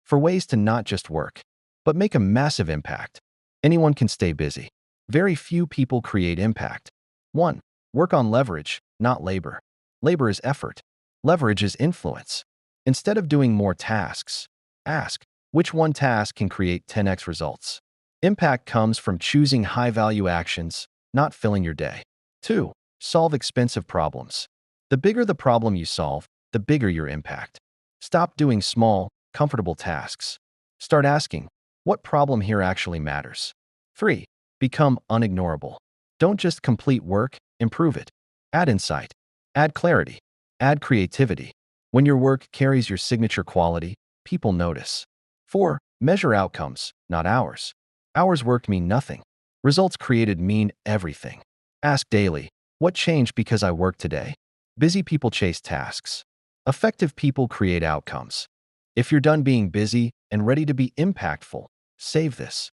for ways to not just work, but make a massive impact. Anyone can stay busy. Very few people create impact. 1. Work on leverage, not labor. Labor is effort. Leverage is influence. Instead of doing more tasks, ask, which one task can create 10x results? Impact comes from choosing high-value actions, not filling your day. 2. Solve expensive problems. The bigger the problem you solve, the bigger your impact. Stop doing small, comfortable tasks. Start asking, what problem here actually matters? 3. Become unignorable. Don't just complete work, improve it. Add insight. Add clarity. Add creativity. When your work carries your signature quality, people notice. 4. Measure outcomes, not hours. Hours worked mean nothing. Results created mean everything. Ask daily, what changed because I worked today? Busy people chase tasks. Effective people create outcomes. If you're done being busy and ready to be impactful, save this.